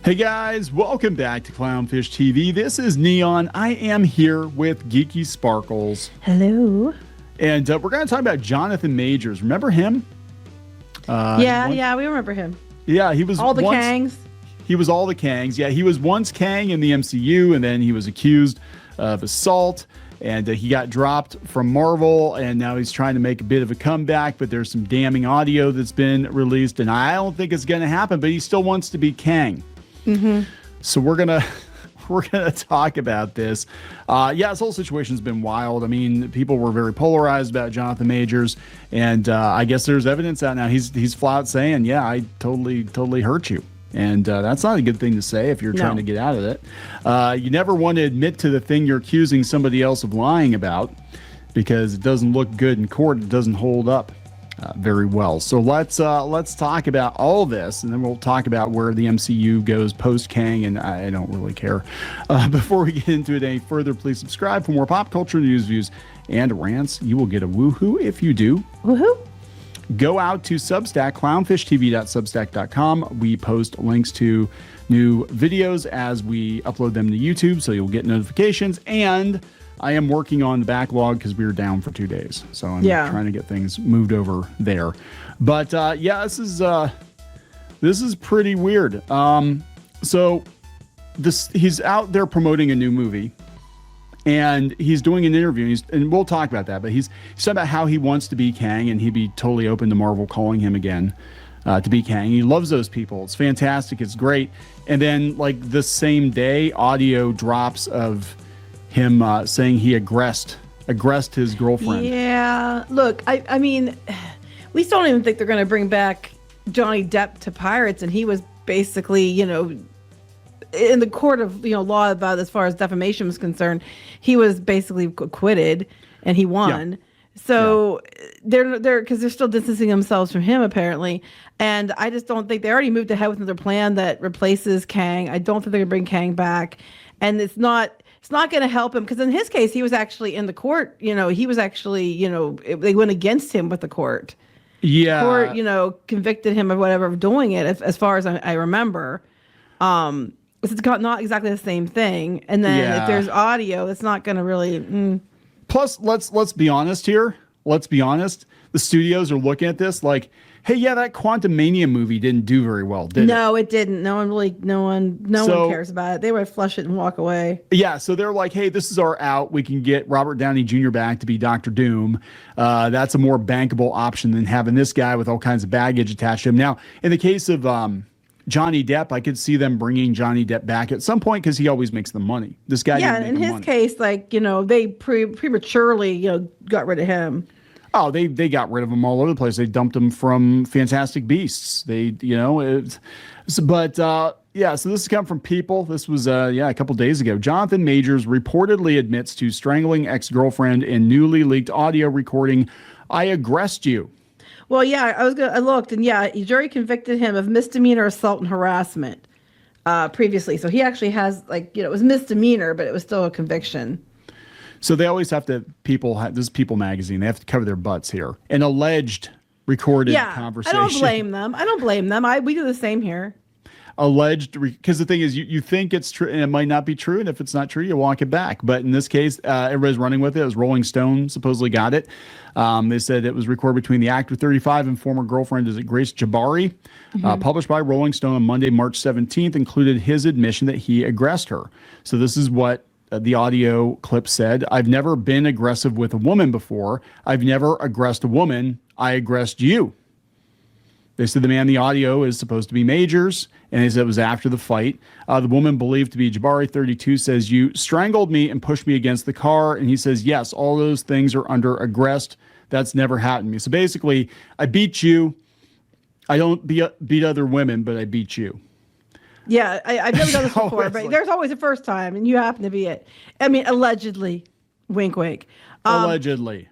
Hey guys, welcome back to Clownfish TV. This is Kneon. I am here with Geeky Sparkles. Hello. And we're going to talk about Jonathan Majors. Remember him? Yeah, we remember him. Yeah, he was all the Kangs. He was all the Kangs. Yeah, he was once Kang in the MCU, and then he was accused of assault, and he got dropped from Marvel, and now he's trying to make a bit of a comeback, but there's some damning audio that's been released, and I don't think it's going to happen, but he still wants to be Kang. So we're gonna talk about this. This whole situation's been wild. I mean, people were very polarized about Jonathan Majors, and I guess there's evidence out now. He's flat out saying, "Yeah, I totally hurt you," and that's not a good thing to say if you're trying to get out of it. You never want to admit to the thing you're accusing somebody else of lying about, because it doesn't look good in court. It doesn't hold up very well. So let's talk about all this, and then we'll talk about where the MCU goes post Kang, and I don't really care. Before we get into it any further, please subscribe for more pop culture news, views, and rants. You will get a woohoo if you do. Woohoo! Go out to Substack, clownfishtv.substack.com. We post links to new videos as we upload them to YouTube, so you'll get notifications. And I am working on the backlog because we were down for 2 days, so I'm trying to get things moved over there. But this is pretty weird. So he's out there promoting a new movie, and he's doing an interview, and we'll talk about that. But he's talking about how he wants to be Kang, and he'd be totally open to Marvel calling him again to be Kang. He loves those people. It's fantastic. It's great. And then, like, the same day, audio drops of him saying he aggressed his girlfriend. Yeah, look, I mean, we still don't even think they're going to bring back Johnny Depp to Pirates, and he was basically, in the court of law about as far as defamation was concerned, he was basically acquitted, and he won. Yeah. So they're because they're still distancing themselves from him apparently, and I just don't think they already moved ahead with another plan that replaces Kang. I don't think they're going to bring Kang back, and it's not going to help him, because in his case, he was actually in the court. He was actually, they went against him with the court. Yeah. Court, convicted him of whatever of doing it, as far as I remember. It's not exactly the same thing. And then if there's audio, it's not going to really. Plus, let's be honest here. Let's be honest. The studios are looking at this like, hey, that Quantum Mania movie didn't do very well, did it? No, it didn't. No one cares about it. They would flush it and walk away. Yeah, so they're like, hey, this is our out. We can get Robert Downey Jr. back to be Dr. Doom. That's a more bankable option than having this guy with all kinds of baggage attached to him. Now, in the case of Johnny Depp, I could see them bringing Johnny Depp back at some point, because he always makes the money. This guy, in his case, they prematurely, got got rid of him. Oh, they got rid of him all over the place. They dumped him from Fantastic Beasts. So this has come from People. This was, a couple days ago. Jonathan Majors reportedly admits to strangling ex-girlfriend in newly leaked audio recording. "I aggressed you." Well, yeah, I looked, and jury convicted him of misdemeanor assault and harassment previously. So he actually has, it was misdemeanor, but it was still a conviction. So they always have to, this is People magazine, they have to cover their butts here. An alleged recorded conversation. I don't blame them. We do the same here. Alleged, because the thing is, you think it's true, and it might not be true, and if it's not true, you walk it back. But in this case, everybody's running with it. It was Rolling Stone supposedly got it. They said it was recorded between the actor 35 and former girlfriend, is it Grace Jabari? Published by Rolling Stone on Monday, March 17th, included his admission that he aggressed her. So this is what the audio clip said. "I've never been aggressive with a woman before. I've never aggressed a woman. I aggressed you." They said the man in the audio is supposed to be Majors, and they said it was after the fight. The woman, believed to be Jabari, 32, says, "You strangled me and pushed me against the car." And he says, "Yes, all those things are under aggressed. That's never happened to me." So basically, I beat you. I don't beat other women, but I beat you. Yeah, I've never done this before, but there's always a first time, and you happen to be it. I mean, allegedly. Wink, wink. Allegedly.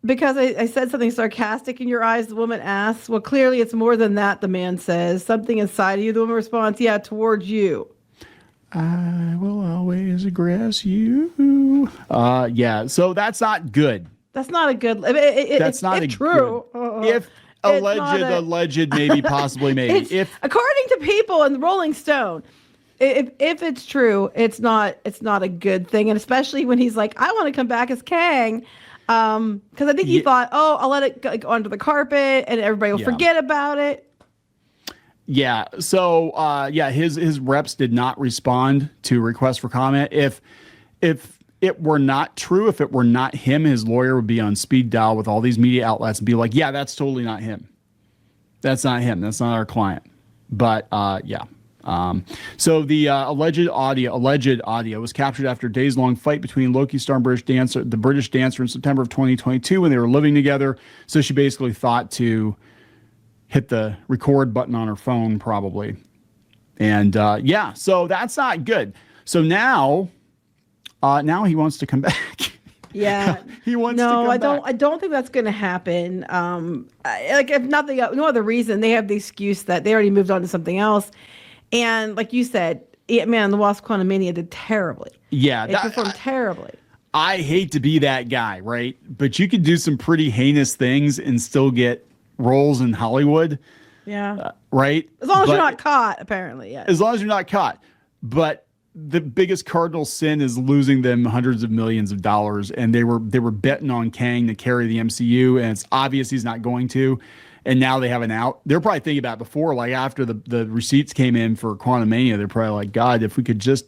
Because I said something sarcastic in your eyes, the woman asks. "Well, clearly it's more than that," the man says. "Something inside of you." The woman responds, "Yeah, towards you." "I will always aggress you." So that's not good. That's not a good. That's not true. Good. alleged, maybe, possibly, maybe. If according to people in the Rolling Stone, if it's true, it's not a good thing, and especially when he's like, I want to come back as Kang, because I think he thought, oh, I'll let it go under the carpet and everybody will forget about it. Yeah. So, his reps did not respond to requests for comment. If it were not true, if it were not him, his lawyer would be on speed dial with all these media outlets and be like, yeah, that's totally not him. That's not him. That's not our client. But, so the alleged audio was captured after a days-long fight between Loki star and the British dancer in September of 2022 when they were living together. So she basically thought to hit the record button on her phone, probably. And so that's not good. So now he wants to come back. Yeah, he wants to come back. I don't think that's going to happen. Like, if nothing, no other reason, they have the excuse that they already moved on to something else. And like you said, Ant-Man and the Wasp: Quantumania did terribly. Yeah, it performed terribly. I hate to be that guy, right? But you could do some pretty heinous things and still get roles in Hollywood. Yeah. Right? As long as you're not caught, apparently, yes. As long as you're not caught. But the biggest cardinal sin is losing them hundreds of millions of dollars, and they were betting on Kang to carry the MCU, and it's obvious he's not going to. And now they have an out. They're probably thinking about it before, like after the receipts came in for Quantumania, they're probably like, God, if we could just,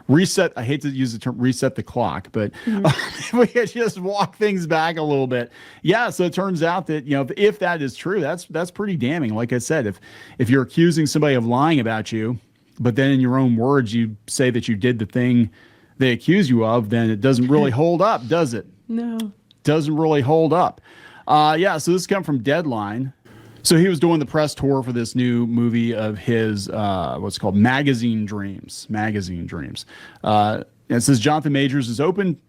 reset. I hate to use the term reset the clock, but if we could just walk things back a little bit. Yeah. So it turns out that, if that is true, that's pretty damning. Like I said, if you're accusing somebody of lying about you, but then in your own words, you say that you did the thing they accuse you of, then it doesn't really hold up, does it? No. Doesn't really hold up. So this comes from Deadline. So he was doing the press tour for this new movie of his, what's called Magazine Dreams. And it says Jonathan Majors is open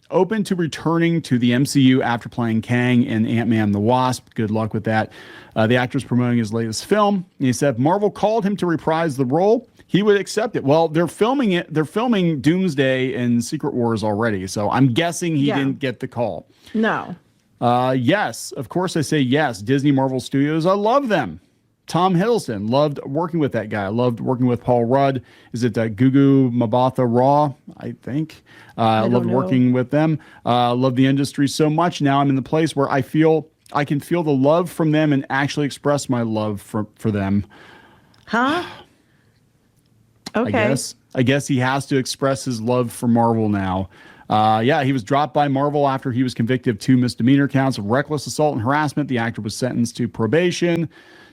to returning to the MCU after playing Kang in Ant-Man and the Wasp. Good luck with that. The actor's promoting his latest film. And he said if Marvel called him to reprise the role, he would accept it. Well, they're filming it. They're filming Doomsday and Secret Wars already. So I'm guessing he didn't get the call. No. Yes, of course I say yes. Disney, Marvel Studios, I love them. Tom Hiddleston, loved working with that guy. I loved working with Paul Rudd. Is it Gugu Mbatha Raw? I think. I loved working with them. Love the industry so much. Now I'm in the place where I can feel the love from them and actually express my love for them. Huh? Okay. I guess he has to express his love for Marvel now. He was dropped by Marvel after he was convicted of 2 misdemeanor counts of reckless assault and harassment. The actor was sentenced to probation.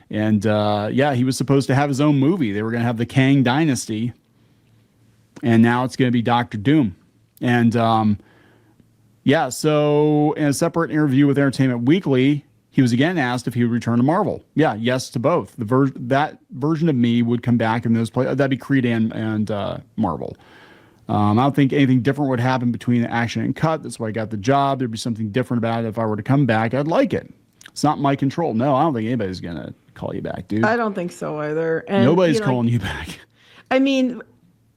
And, he was supposed to have his own movie. They were going to have the Kang Dynasty. And now it's going to be Doctor Doom. And, so in a separate interview with Entertainment Weekly, he was again asked if he would return to Marvel. Yeah, yes to both. That version of me would come back in those places. That'd be Creed and Marvel. I don't think anything different would happen between action and cut. That's why I got the job. There'd be something different about it. If I were to come back, I'd like it. It's not my control. No, I don't think anybody's going to call you back, dude. I don't think so either. And, nobody's calling you back. I mean,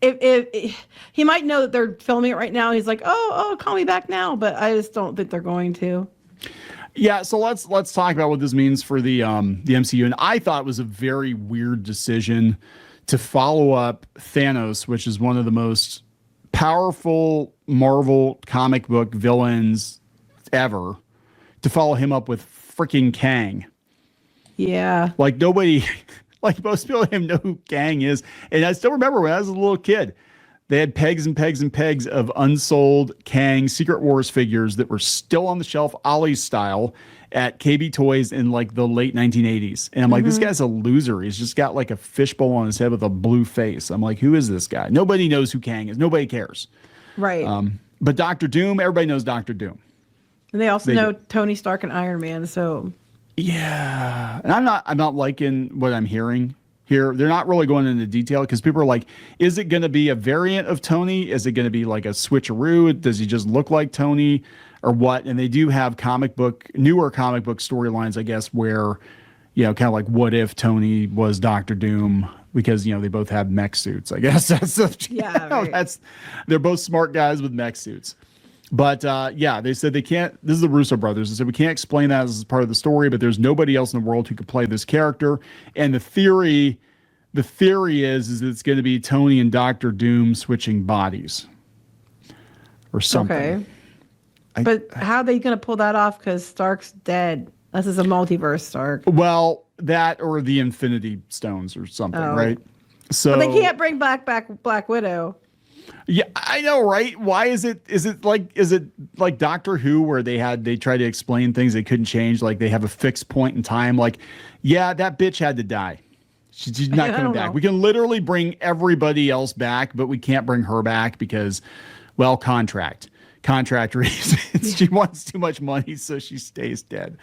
if he might know that they're filming it right now. He's like, oh, call me back now. But I just don't think they're going to. Yeah, so let's talk about what this means for the MCU. And I thought it was a very weird decision to follow up Thanos, which is one of the most powerful Marvel comic book villains ever, to follow him up with freaking Kang. Yeah. Like nobody, like most people even know who Kang is. And I still remember when I was a little kid, they had pegs and pegs and pegs of unsold Kang Secret Wars figures that were still on the shelf, Ollie's style, at KB Toys in like the late 1980s. And I'm like, this guy's a loser. He's just got like a fishbowl on his head with a blue face. I'm like, who is this guy? Nobody knows who Kang is. Nobody cares. Right. But Doctor Doom, everybody knows Doctor Doom. And they also know Tony Stark and Iron Man. So yeah. And I'm not liking what I'm hearing here. They're not really going into detail because people are like, is it going to be a variant of Tony? Is it going to be like a switcheroo? Does he just look like Tony or what? And they do have newer comic book storylines, I guess, where, kind of like what if Tony was Doctor Doom, because, they both have mech suits. I guess that's, right. they're both smart guys with mech suits. But yeah, they said they can't. This is the Russo brothers. They said we can't explain that as part of the story, but there's nobody else in the world who could play this character. And the theory is it's going to be Tony and Doctor Doom switching bodies or something. Okay. But how are they going to pull that off? Because Stark's dead. This is a multiverse Stark. Well, that or the Infinity Stones or something, right? So but they can't bring back Black Widow. Yeah, I know, right? Why is it like Doctor Who where they try to explain things they couldn't change, like they have a fixed point in time, like, yeah, that bitch had to die. She's not coming back. We can literally bring everybody else back, but we can't bring her back because, well, contract reasons. She wants too much money, so she stays dead.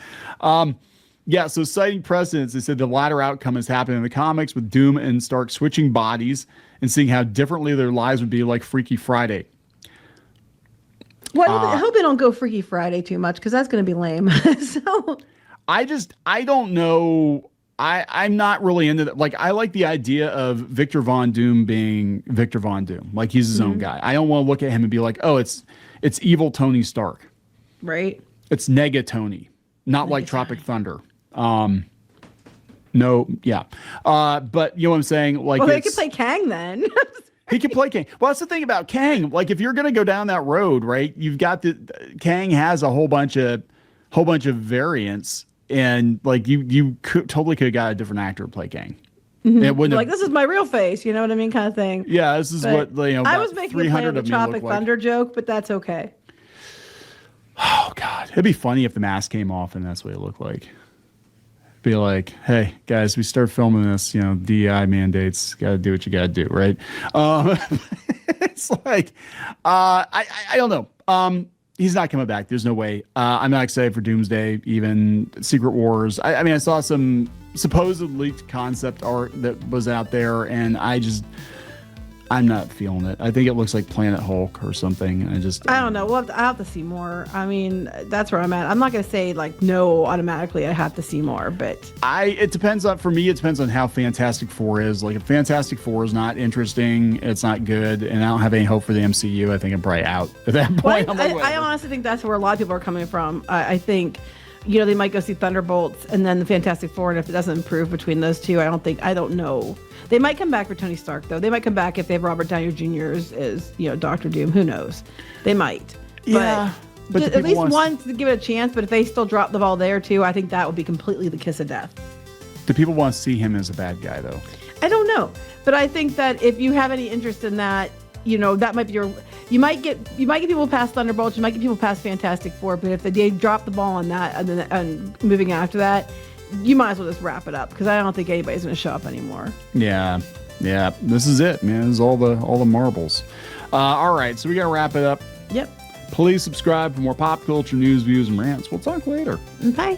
Yeah, so citing precedents, they said the latter outcome has happened in the comics with Doom and Stark switching bodies and seeing how differently their lives would be like Freaky Friday. Well, I hope they don't go Freaky Friday too much because that's going to be lame. So I don't know. I'm not really into that. Like, I like the idea of Victor Von Doom being Victor Von Doom. Like, he's his own guy. I don't want to look at him and be like, oh, it's evil Tony Stark. Right. It's Nega Tony, not like Tropic Thunder. No, yeah. But you know what I'm saying? Like, well, they could play Kang then. He can play Kang. Well, that's the thing about Kang. Like, if you're going to go down that road, right, you've got Kang has a whole bunch of variants, and like you totally could have got a different actor to play Kang. Mm-hmm. It wouldn't like, this is my real face, you know what I mean, kind of thing. Yeah, this is what, you know, I was making a play of the Tropic Thunder joke, but that's okay. Oh God, it'd be funny if the mask came off and that's what it looked like. Be like, hey guys, we start filming this, you know, DEI mandates, got to do what you got to do, right? It's like, I don't know. He's not coming back. There's no way. I'm not excited for Doomsday, even Secret Wars. I mean, I saw some supposed leaked concept art that was out there, and I'm not feeling it. I think it looks like Planet Hulk or something. I don't know. I'll have to see more. I mean, that's where I'm at. I'm not going to say like no automatically. I have to see more, but it depends on, for me, it depends on how Fantastic Four is. Like, if Fantastic Four is not interesting, it's not good, and I don't have any hope for the MCU, I think I'm probably out at that point. Well, I honestly think that's where a lot of people are coming from. I think, you know, they might go see Thunderbolts and then the Fantastic Four, and if it doesn't improve between those two, I don't know. They might come back for Tony Stark, though. They might come back if they have Robert Downey Jr. as you know, Doctor Doom. Who knows? They might. Yeah. But at least one to give it a chance. But if they still drop the ball there, too, I think that would be completely the kiss of death. Do people want to see him as a bad guy, though? I don't know. But I think that if you have any interest in that, you know, that might be you might get people past Thunderbolts, you might get people past Fantastic Four, but if they drop the ball on that and moving after that, you might as well just wrap it up because I don't think anybody's going to show up anymore. Yeah. This is it, man. This is all the marbles. All right, so we got to wrap it up. Yep. Please subscribe for more pop culture news, views, and rants. We'll talk later. Bye.